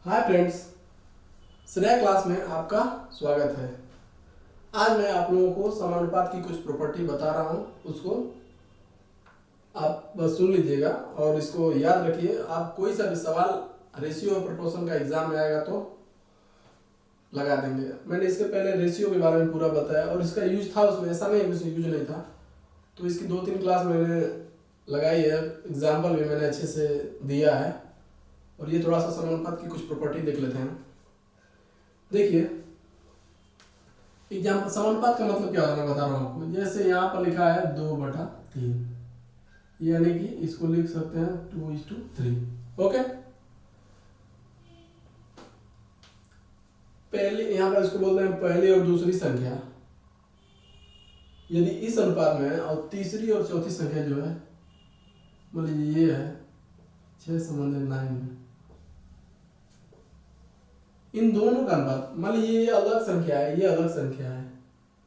Hi friends, Shreya class में आपका स्वागत है। आज मैं आप लोगों को समानुपात की कुछ प्रॉपर्टी बता रहा हूँ, उसको आप बस सुन लीजिएगा और इसको याद रखिए। आप कोई सा भी सवाल रेशियो और प्रोपोर्शन का एग्जाम में आएगा तो लगा देंगे। मैंने इसके पहले रेशियो के बारे में पूरा बताया और इसका यूज था उसमें, ऐसा नहीं कुछ यूज नहीं था। तो इसकी 2-3 क्लास मैंने लगाई है, एग्जाम्पल भी मैंने अच्छे से दिया है। और ये थोड़ा सा समानुपात की कुछ प्रॉपर्टी देख लेते हैं। देखिए एग्जाम्पल, समानुपात का मतलब क्या होता है मैं बता रहा हूँ आपको। जैसे यहाँ पर लिखा है 2/3, यानी कि इसको लिख सकते हैं 2:3। ओके, पहले यहाँ पर इसको बोलते हैं पहली और दूसरी संख्या यदि इस अनुपात में है और तीसरी और चौथी संख्या जो है मान लीजिए ये है 6:9 में, इन दोनों का अनुपात मान लीजिए ये अलग संख्या है, ये अलग संख्या है,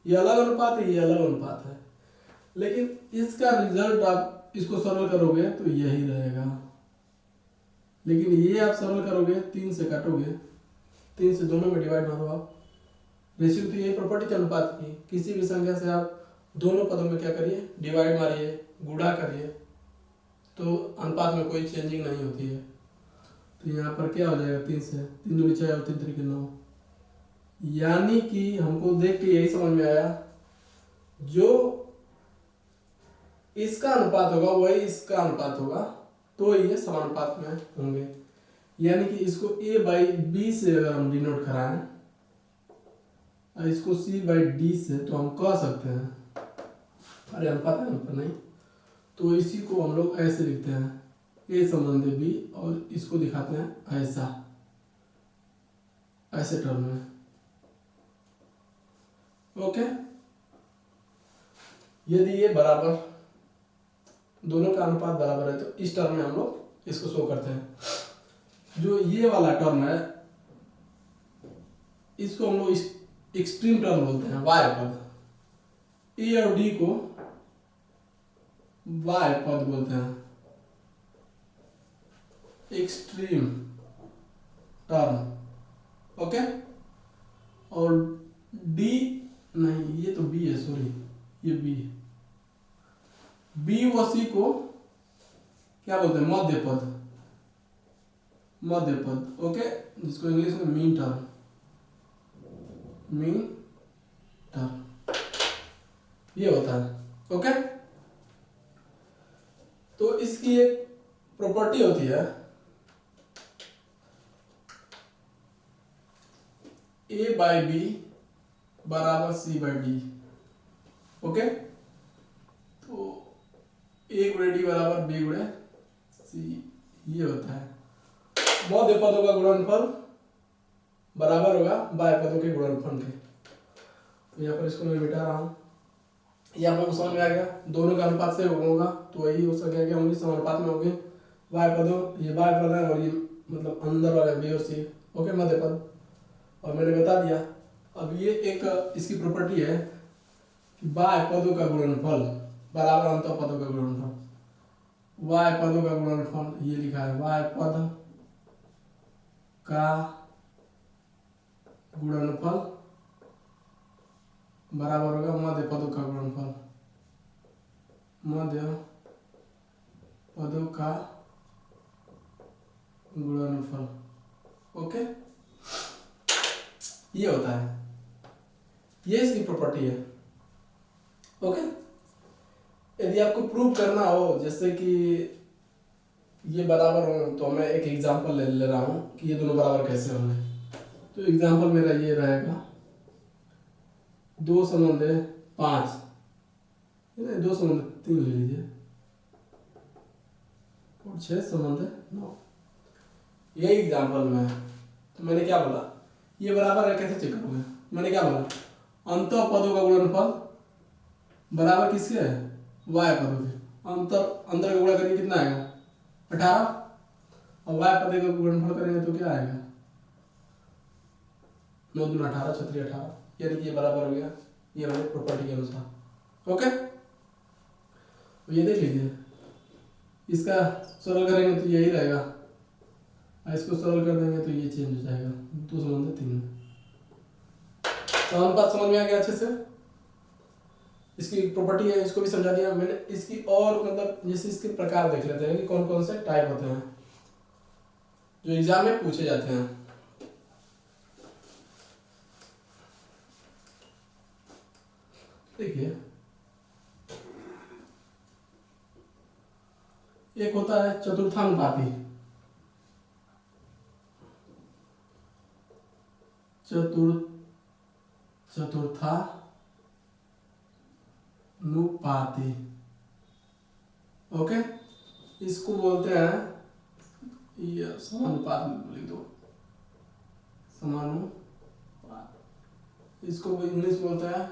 ये अलग अनुपात है, ये अलग अनुपात है, लेकिन इसका रिजल्ट आप इसको सरल करोगे तो यही रहेगा। लेकिन ये आप सरल करोगे 3 से काटोगे, 3 से दोनों में डिवाइड मारो आप। रेशियो तो यही प्रॉपर्टी के अनुपात की, किसी भी संख्या से आप दोनों पदों में क्या करिए, डिवाइड मारिए, गुणा करिए, तो अनुपात में कोई चेंजिंग नहीं होती है। तो यहाँ पर क्या हो जाएगा, 3 से 3 दूनी 6 और 3 3 9, यानी कि हमको देख के यही समझ में आया जो इसका अनुपात होगा वही इसका अनुपात होगा, तो ये समानुपात में होंगे। यानी कि इसको a/b से अगर हम डिनोट कराएं और इसको c/d से, तो हम कह सकते हैं, अरे अनुपात है अनुपात नहीं, तो इसी को हम लोग ऐसे लिखते हैं a संबंधी b, और इसको दिखाते हैं ऐसा, ऐसे टर्म में। ओके, यदि ये बराबर, दोनों का अनुपात बराबर है, तो इस टर्म में हम लोग इसको शो करते हैं। जो ये वाला टर्म है इसको हम लोग एक्सट्रीम टर्म बोलते हैं, y पद। a और d को y पद बोलते हैं, एक्सट्रीम टर्म। ओके, और d नहीं, ये तो b है, सॉरी ये b है। b व c को क्या बोलते हैं, मध्य पद, मध्य पद। ओके, जिसको इंग्लिश में मीन टर्म, मीन टर्म ये होता है। ओके, तो इसकी एक प्रॉपर्टी होती है a/b बराबर c/d। ओके, तो a गुणे d बराबर b गुणे c, ये होता है। मध्य पदों का गुणनफल बराबर होगा बाह्य पदों के गुणनफल के। तो यहाँ पर इसको मैं मिटा रहा हूँ, ये आप लोगों को समझ में आ गया। दोनों का अनुपात से होगा तो वही हो सकेगा कि होंगे समानुपात में होंगे। बाह्य पदों, ये बाह्य पद है और ये मतलब अंदर वाले b और c। ओके, मध्य पद, और मैंने बता दिया। अब ये एक इसकी प्रॉपर्टी है कि बाह्य पदों का गुणनफल बराबर अंतर पदों का गुणनफल। बाह्य पदों का गुणनफल ये लिखा है, बाह्य पद का गुणनफल बराबर होगा मध्य पदों का गुणनफल, मध्य पदों का गुणनफल। ओके, ये होता है, ये इसकी प्रॉपर्टी है। ओके, यदि आपको प्रूव करना हो जैसे कि ये बराबर हो, तो मैं एक एग्जांपल ले रहा हूं कि ये दोनों बराबर कैसे होंगे। तो एग्जांपल मेरा ये रहेगा 2/5, 2/3 ले लीजिए, और 6/9, यही एग्जांपल में है। तो मैंने क्या बोला, ये बराबर है, कैसे चेक करोगे। मैंने क्या बोला, अंतर पदों का गुणनफल बराबर किसके है, y पदों के। अंतर, अंदर का गुणा करेंगे कितना आएगा, 18, और y पदों का गुणनफल करेंगे तो क्या आएगा, 9 दूना 18, 6 3 18, यानी कि ये बराबर हो गया, ये हमारे प्रॉपर्टी के अनुसार। ओके, तो ये देख लीजिए, इसका सरल करेंगे तो यही रहेगा इसको सरल कर देंगे तो ये चेंज हो जाएगा, 2 संबंध 3। समानुपात समझ में आ गया अच्छे से। इसकी प्रॉपर्टी है, इसको भी समझा दिया मैंने। इसकी और मतलब जैसे इसके प्रकार देख लेते हैं कि कौन कौन से टाइप होते हैं जो एग्जाम में पूछे जाते हैं। देखिए, एक होता है चतुर्थानुपाती। चतुर्थानुपाती, ओके। इसको बोलते हैं, ये समानुपात लिख दो, समानुपात। इसको इंग्लिश बोलते हैं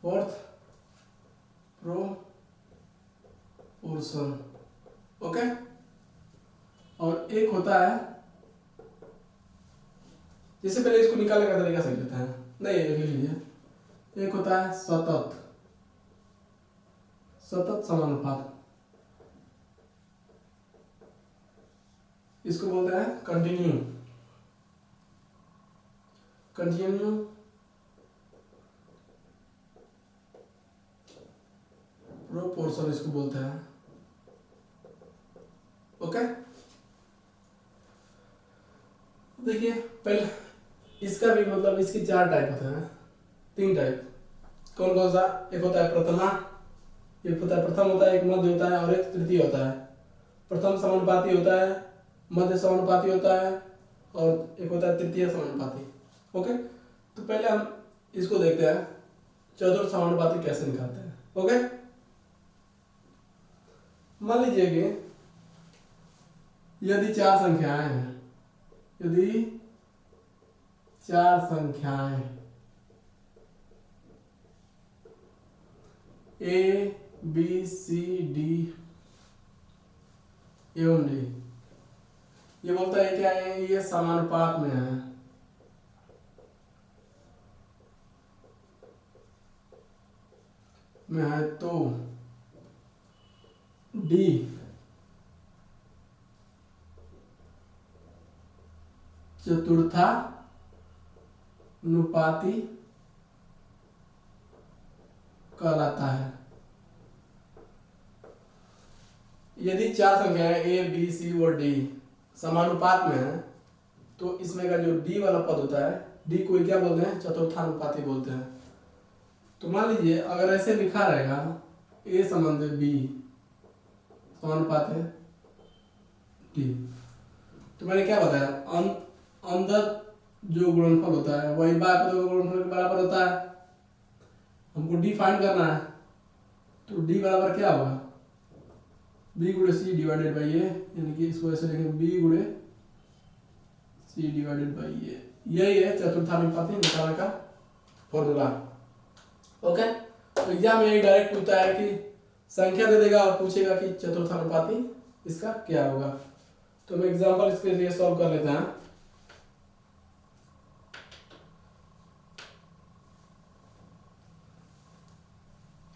फोर्थ प्रोपोर्शन, ओके। और एक होता है, जैसे पहले इसको निकालने का तरीका समझ लेते हैं, नहीं लिख लीजिए। एक होता है सतत समानुपात, इसको बोलते हैं कंटिन्यू प्रोपोर्शन, इसको बोलते हैं, ओके। देखिए पहले इसका भी मतलब, इसके 4 टाइप होते हैं, 3 टाइप। कौन कौन सा? एक होता है प्रथमा, एक होता है प्रथम होता है, एक मध्य होता है और एक तृतीय होता है। प्रथम समानुपाती होता है, मध्य समानुपाती होता है और एक होता है तृतीय समानुपाती, ओके। तो पहले हम इसको देखते हैं चतुर्थ समानुपाती कैसे निकालते हैं, ओके। मान लीजिए कि यदि 4 संख्याएं हैं, यदि 4 संख्याएं A B C D एवं D, ये बोलता है क्या है, ये समानुपात में है तो D चतुर्थानुपाती कहलाता है। यदि 4 संख्याएं A B C और D समानुपात में है तो इसमें का जो D वाला पद होता है, D को क्या बोलते हैं? चतुर्थानुपाती बोलते हैं। तो मान लीजिए अगर ऐसे लिखा रहेगा A संबंध B समानुपात है D, तो मैंने क्या बताया, अंदर जो गुणनफल होता है वही बाय पद का गुणनफल के बराबर होता है। हमको D फाइंड करना है, तो D बराबर क्या होगा, B गुणे C डिवाइडेड बाई A, यानी कि इसको ऐसे लिखेंगे B गुणे C डिवाइडेड बाई A। यही है चतुर्थानुपाती निकालने का फॉर्मूला, ओके। तो एग्जाम में यही डायरेक्ट पूछता है कि संख्या दे देगा और पूछेगा कि चतुर्थानुपाती इसका क्या होगा। तो हम एग्जांपल इसके लिए सॉल्व कर लेते हैं।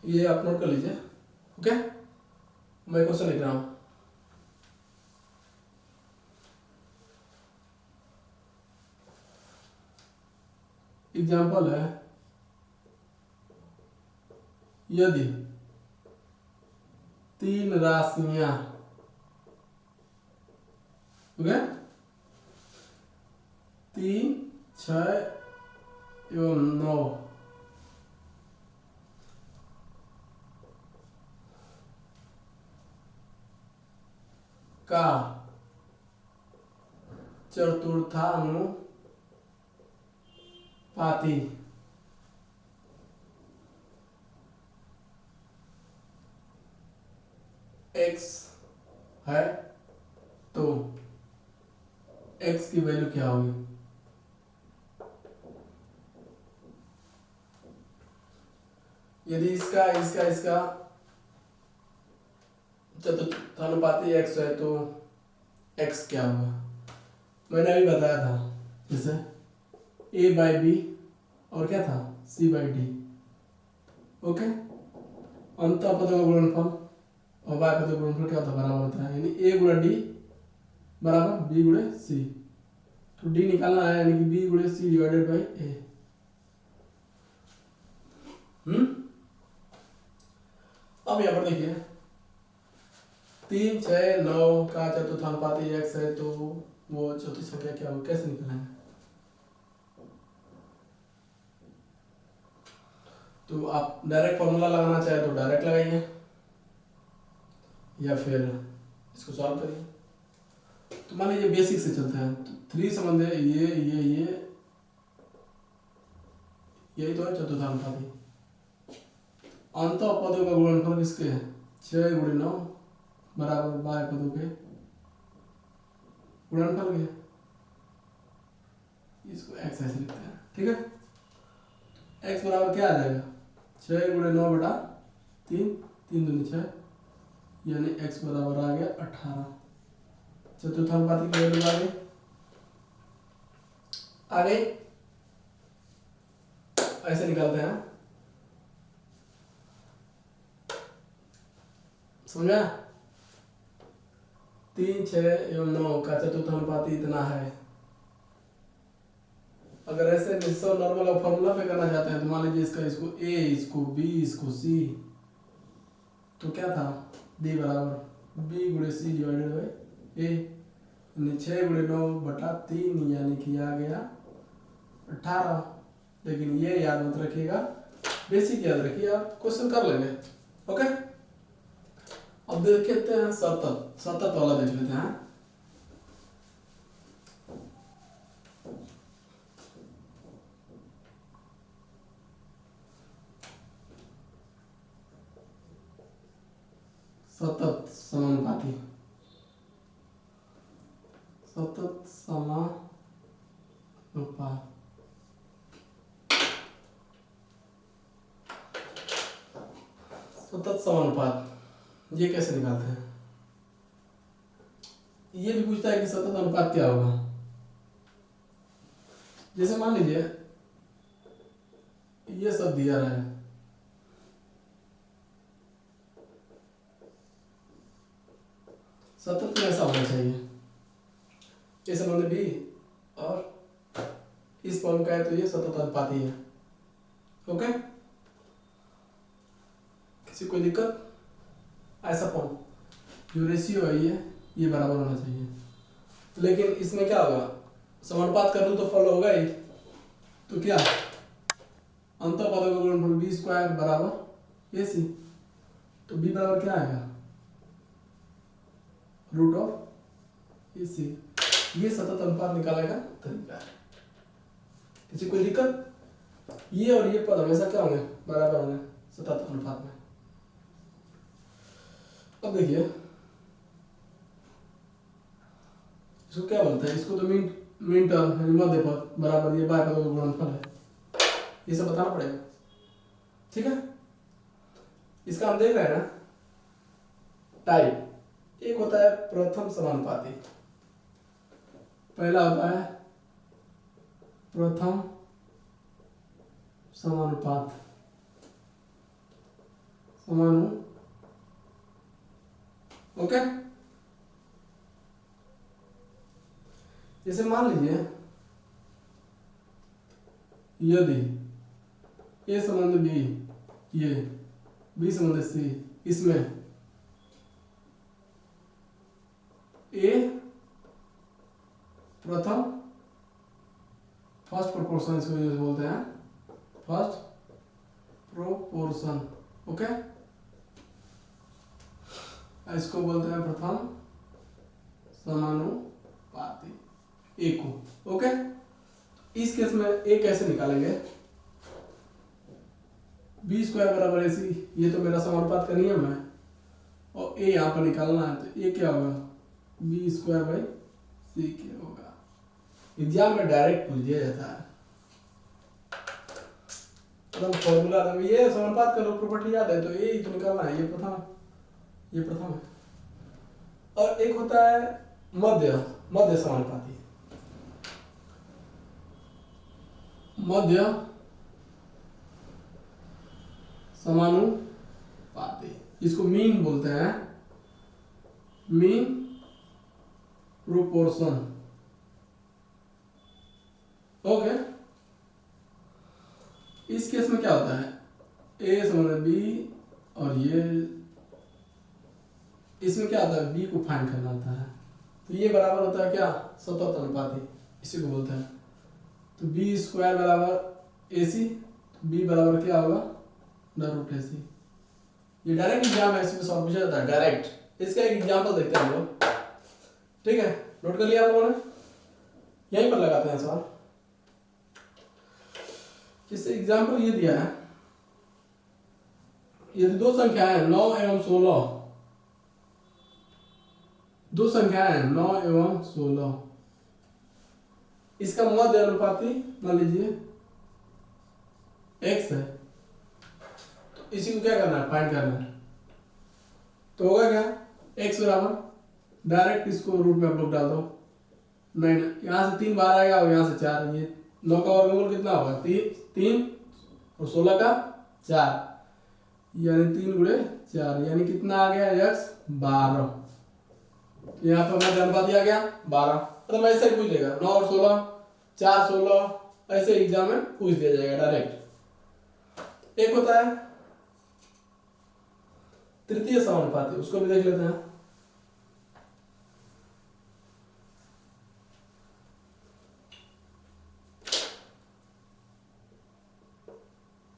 ये आप नोट कर लीजिए, ओके। मैं क्वेश्चन लिख रहा हूं। एग्जाम्पल है, यदि 3 राशियां, ओके, 3, 6 एवं 9 का चतुर्थानुपाती x है तो x की वैल्यू क्या होगी। यदि इसका चतुर्थानुपाती x है तो x क्या होगा। मैंने अभी बताया था, जैसे a बाई बी और क्या था c बाई डी, ओके। अंतः पदों का गुणनफल और y पदों का गुणनफल क्या होता है, बराबर होता है, यानी a गुणा डी बराबर बी गुणे सी। तो डी निकालना है, यानी कि बी गुणे सी डिवाइडेड बाई ए। अब यहाँ पर देखिए 3, 6, 9 का चतुर्थानुपाती x है, तो वो चौथी संख्या क्या हो, कैसे निकालेंगे? तो आप डायरेक्ट फॉर्मूला लगाना चाहे तो डायरेक्ट लगाइए, या फिर इसको सॉल्व करिए। तो मान लीजिए बेसिक से चलते हैं, तो 3 संबंध है, ये यही तो है चतुर्थानुपाती। अंत पदों का गुणनफल किसके है? 6 गुणे 9 बराबर बाह्य पदों के गुणनफल के। इसको x ऐसे लिखते हैं, ठीक है। x बराबर क्या आ जाएगा? 6 गुणे 9 बटा 3, 3 दूनी 6, यानी x बराबर आ गया 18। चतुर्थानुपाती की वैल्यू आ गई। ऐसे निकालते हैं, समझा? 3, 6 एवं 9 का चतुर्थानुपाती इतना है। अगर ऐसे निश्चय नॉर्मल फॉर्मूला पे करना चाहते हैं तो मान लीजिए इसको a, इसको b, इसको c, तो क्या था? d बराबर b गुणे c डिवाइडेड बाई a, यानी 6 गुणे 9 बटा 3, यानी कि आ गया 18। लेकिन ये याद मत रखिएगा, बेसिक याद रखिए, आप क्वेश्चन कर लेंगे। ओके, अब देखते हैं सतत वाला देख लेते हैं। सतत समानुपाती, सतत समानुपात, सतत समानुपात ये कैसे निकालते हैं? ये भी पूछता है कि सतत अनुपात क्या होगा। जैसे मान लीजिए ये सब दिया रहा है, सतत में ऐसा होना चाहिए, ये संबंध भी और इस फॉर्म का है, तो ये सतत अनुपाती है। ओके, किसी कोई दिक्कत? ऐसा फॉर्म जो रेशियो है ये बराबर होना चाहिए। लेकिन इसमें क्या होगा? समानुपात कर लूँ तो फॉलो होगा ही, तो क्या अंत पदों का गुणनफल बी स्क्वायर बराबर AC, तो बी बराबर क्या आएगा? Root of AC। ये सतत अनुपात निकालने का तरीका है। किसी कोई दिक्कत? ये और ये पद हमेशा क्या होंगे? बराबर होंगे सतत अनुपात में। अब देखिए इसको क्या बोलते हैं? इसको तो मीन टर्म है, मध्य पद बराबर ये बाह्य पदों का गुणनफल है, ये सब बताना पड़ेगा, ठीक है। इसका हम देख रहे हैं ना टाइप। एक होता है प्रथम समानुपाती, पहला होता है प्रथम समानुपात, ओके। जैसे मान लीजिए यदि ए संबंध बी, ये बी संबंध सी, इसमें ए प्रथम फर्स्ट प्रोपोर्शन, इसको बोलते हैं फर्स्ट प्रोपोर्शन, ओके। इसको बोलते हैं प्रथम समानुपाती, ए को, ओके। इस केस में ए कैसे निकालेंगे? बी स्क्वायर बराबर AC, ये तो मेरा समानुपात का नियम है, और ए यहाँ पर निकालना है, तो ए क्या होगा? बी स्क्वायर बाई सी क्या होगा? एग्जाम में डायरेक्ट पूछ दिया जाता है, मतलब फॉर्मूला ये समानुपात का प्रॉपर्टी याद है, तो ए तो निकालना है, ये प्रथम है। और एक होता है मध्य समानुपाती, मध्य समानुपाती, इसको मीन बोलते हैं, मीन प्रोपोर्शन। ओके, इस केस में क्या होता है, ए समझ बी, और ये इसमें क्या होता है, बी को फाइंड करना होता है। तो ये बराबर होता है क्या, सतत अनुपाती, इसी को बोलते हैं। तो बी स्क्वायर बराबर ए सी, बी बराबर क्या होगा, √AC। ये डायरेक्ट एग्जाम है, इसमें सॉल्व पूछा जाता है डायरेक्ट। इसका एक एग्जाम्पल देखते हैं हम लोग, ठीक है, नोट कर लिया आप लोगों ने, यहीं पर लगाते हैं सवाल। जैसे एग्जाम्पल ये दिया है, यदि दो संख्याएं 9 एवं 16, दो संख्याएं 9 एवं 16, इसका मध्य अनुपाती मान लीजिए x है, तो इसी को क्या करना है, फाइंड करना है। तो होगा क्या, x बराबर, डायरेक्ट इसको रूट में आप लोग डाल दो, 9, यहाँ से 3 बार आएगा और यहाँ से 4, ये 9 का वर्गमूल कितना होगा, 3 और 16 का 4, यानी 3 गुणे 4, यानी कितना आ गया, x 12। यहाँ पर मध्य अनुपाती आ गया 12। मतलब ऐसे ही पूछ लेगा, 9 और 16, 4 16, ऐसे एग्जाम में पूछ दिया जाएगा डायरेक्ट। एक होता है तृतीय समानुपाती, उसको भी देख लेते हैं।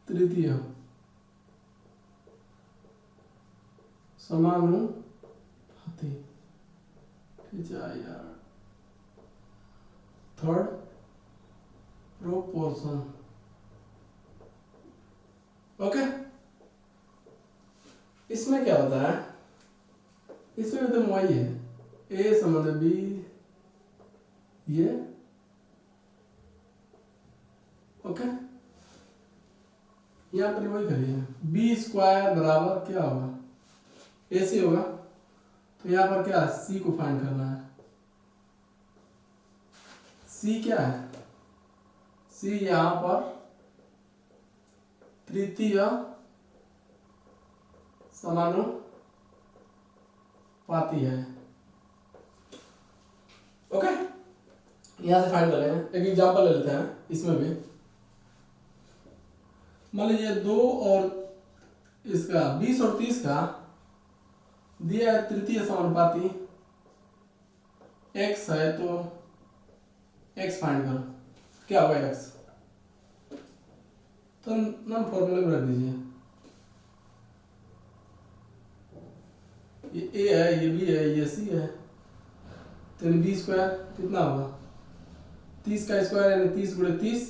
तृतीय समानुपाती, यार थर्ड प्रोपोर्शन। ओके, इसमें क्या होता है, इसमें भी तो वही है, ए समझ बी, ये ओके, यहाँ पर वही करिए, बी स्क्वायर बराबर क्या होगा, ए सी होगा। तो यहाँ पर क्या, सी को फाइंड करना है। सी क्या है, सी यहाँ पर तृतीय समानुपाती है। ओके, यहां से फाइंड कर रहे हैं, एक एग्जांपल ले लेते हैं इसमें भी। मान लीजिए 2 और इसका 20 और 30 का दिया है तृतीय समानुपाती x है, तो x फाइंड करो, क्या होगा x, तो नाम फॉर्मूले में रख दीजिए, ये a है, ये b है, ये c है, तो बी स्क्वायर कितना होगा, 30 का स्क्वायर यानी 30 गुणे 30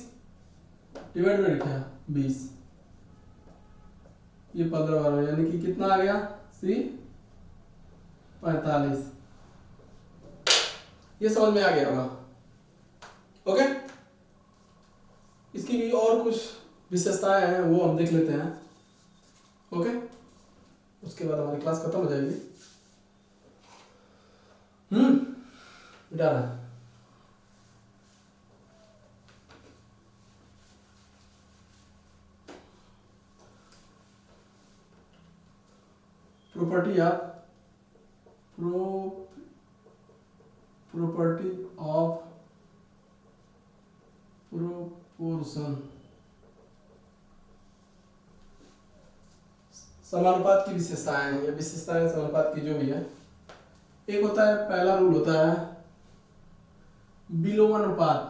डिवाइड बाई क्या 20, ये 15 बार, यानी कि कितना आ गया, सी 45। ये समझ में आ गया होगा। ओके, इसकी भी और कुछ विशेषताएं हैं, वो हम देख लेते हैं। ओके, उसके बाद हमारी क्लास खत्म हो जाएगी। मिटा रहा है। प्रॉपर्टी ऑफ प्रोपोर्शन, समानुपात की विशेषताएं हैं, ये विशेषताएं समानुपात की जो भी है। एक होता है, पहला रूल होता है विलोमानुपात,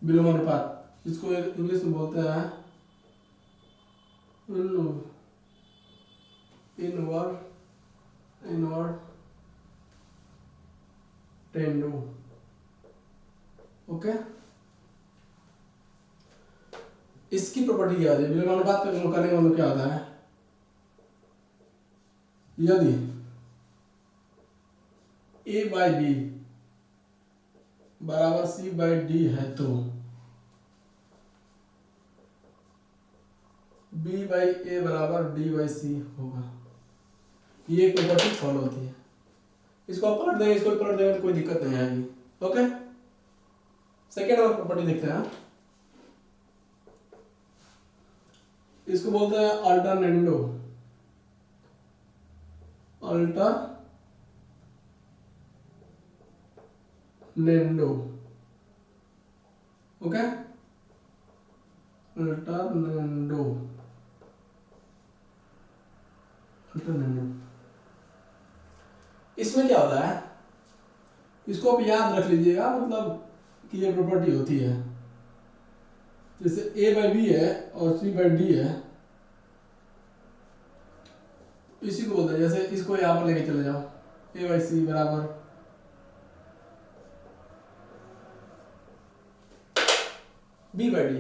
विलोमानुपात, जिसको इंग्लिश में बोलते हैं इनवर्ड टेंडो। ओके, इसकी प्रॉपर्टी क्या होती है, विलोमानुपात करने का मतलब क्या होता है, यदि a बाई बी बराबर c बाई डी है, तो b बाई ए बराबर d बाई सी होगा। ये एक प्रॉपर्टी फॉलो होती है। इसको आप पलट देंगे, इसको पलट देंगे तो कोई दिक्कत नहीं आएगी। ओके, सेकेंड और प्रॉपर्टी देखते हैं। इसको बोलते हैं alternendo. Alternendo, okay, alternendo, alternendo. इसमें क्या होता है, इसको आप याद रख लीजिएगा, मतलब कि ये प्रॉपर्टी होती है, जैसे a बाई बी है और c बाई डी है, इसी को बोलते हैं। जैसे इसको यहाँ पर लेके चले जाओ, a बाई सी बराबर b बाई डी,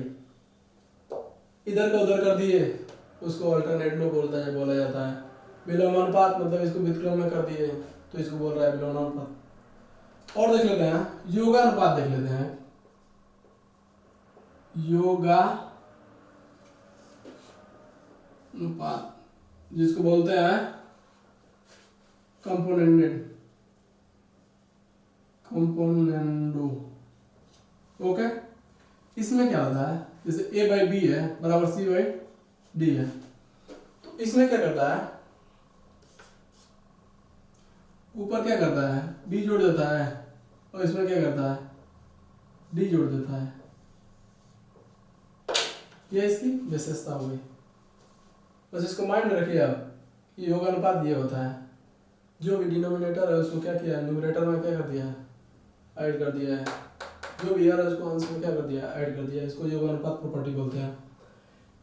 इधर का उधर कर दिए, उसको अल्टरनेटिव बोला जाता है। विलोमानुपात मतलब इसको व्युत्क्रम में कर दिए तो इसको बोल रहा है विलोमानुपात। और देख लेते हैं योगानुपात, देख लेते हैं योगानुपात, जिसको बोलते हैं कंपोनेंडो, ओके। इसमें क्या होता है, जैसे a बाई बी है बराबर c बाई डी है, तो इसमें क्या करता है, ऊपर क्या करता है b जोड़ देता है, और इसमें क्या करता है d जोड़ देता है। ये इसकी विशेषता हो गई, बस इसको माइंड में रखिए आप। ये योगानुपात ये होता है, जो भी डिनोमिनेटर है उसको क्या किया है, न्यूमरेटर में क्या कर दिया है, ऐड कर दिया है, जो भी यार उसको अंश में क्या कर दिया, ऐड कर दिया। इसको योगानुपात प्रॉपर्टी बोलते हैं।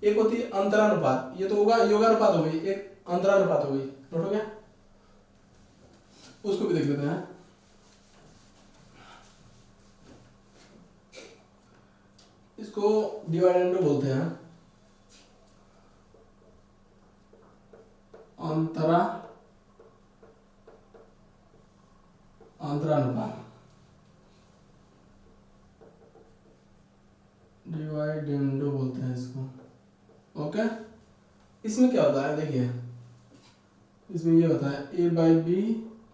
एक होती है अंतरानुपात, ये तो होगा योगानुपात हो गई, एक अंतरानुपात हो गई, नोट हो गया, उसको भी देख लेते हैं। इसको डिवाइडेंडो बोलते हैं, अंतरानुपात, डिवाइडेंडो बोलते हैं इसको, ओके। इसमें क्या होता है, देखिए इसमें ये होता है a बाई बी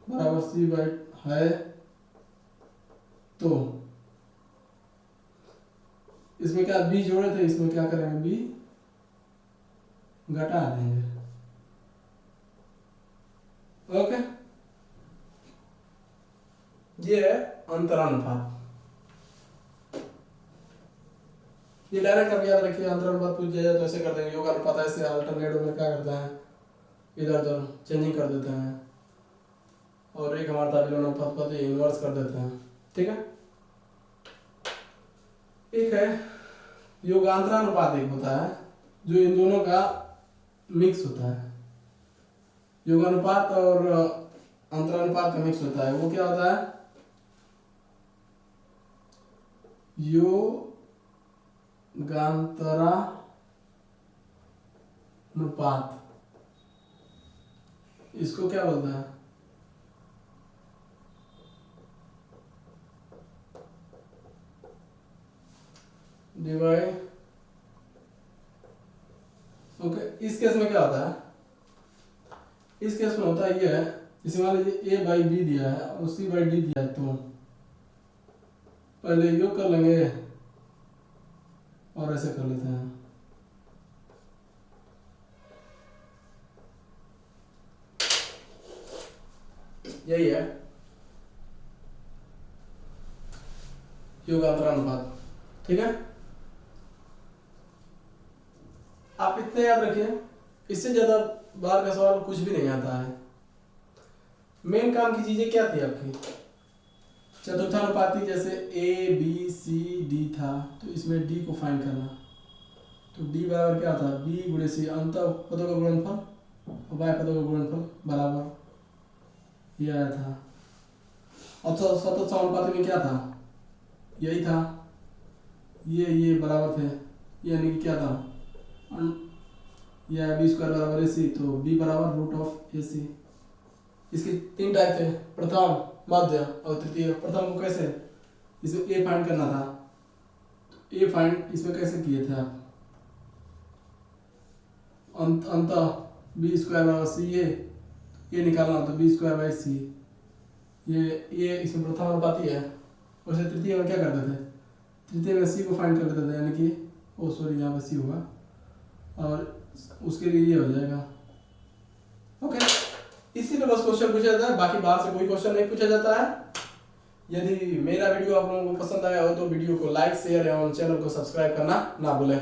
बराबर c बाई है, तो इसमें क्या b जोड़े थे, इसमें क्या करेंगे b घटा देंगे, ओके। ये है अंतरानुपात। ये डायरेक्ट आप याद रखिए, अंतरानुपात पूछ जाए तो ऐसे कर देंगे, योगानुपात ऐसे, अल्टरनेटिव में क्या करते हैं इधर उधर चेंजिंग कर देते हैं, और एक हमारा था विलोमानुपात को इन्वर्स कर देते हैं, ठीक है। एक है योगांतरानुपात, एक होता है जो इन दोनों का मिक्स होता है, योगानुपात और अंतरानुपात का मिक्स होता है। वो क्या होता है, योगांतरानुपात, इसको क्या बोलते हैं, डिवाइड, ओके। इस केस में क्या होता है, इस केस में होता है ये है, इसे मान लीजिए a बाई बी दिया है और c बाई डी दिया है, तो पहले योग कर लेंगे और ऐसे कर लेते हैं, यही है योगांतरानुपात, ठीक है। आप इतने याद रखिए, इससे ज्यादा बाहर का सवाल कुछ भी नहीं आता है। मेन काम की चीजें क्या थी आपकी, चतुर्थानुपाती, जैसे a b c d था, तो इसमें d को फाइंड करना, तो d बराबर क्या था, b गुणे c, अंत पदों का गुणनफल और y पदों का गुणनफल बराबर, ये आया था। और सतत समानुपाती में क्या था, यही था, ये बराबर थे, यानी कि क्या था, या बी स्क्वायर बराबर ए सी, तो b बराबर रूट ऑफ ए सी। इसके तीन टाइप थे, प्रथम, मध्य और तृतीय। प्रथम को कैसे, इसमें a फाइंड करना था, तो a फाइंड इसमें कैसे किए थे आप, अंत बी स्क्वायर बराबर सी, ये निकालना तो बी स्क्वायर बाई सी, ये इसमें प्रथम अनुपाती है। वैसे तृतीय में क्या करते थे, तृतीय में सी को फाइंड कर देते थे, यानी कि ओ सॉरी यहाँ पे सी होगा और उसके लिए ये हो जाएगा, ओके। इसी इसी पे बस क्वेश्चन पूछा जाता है, बाकी बाहर से कोई क्वेश्चन नहीं पूछा जाता है। यदि मेरा वीडियो आप लोगों को पसंद आया हो तो वीडियो को लाइक शेयर एवं चैनल को सब्सक्राइब करना ना भूलें।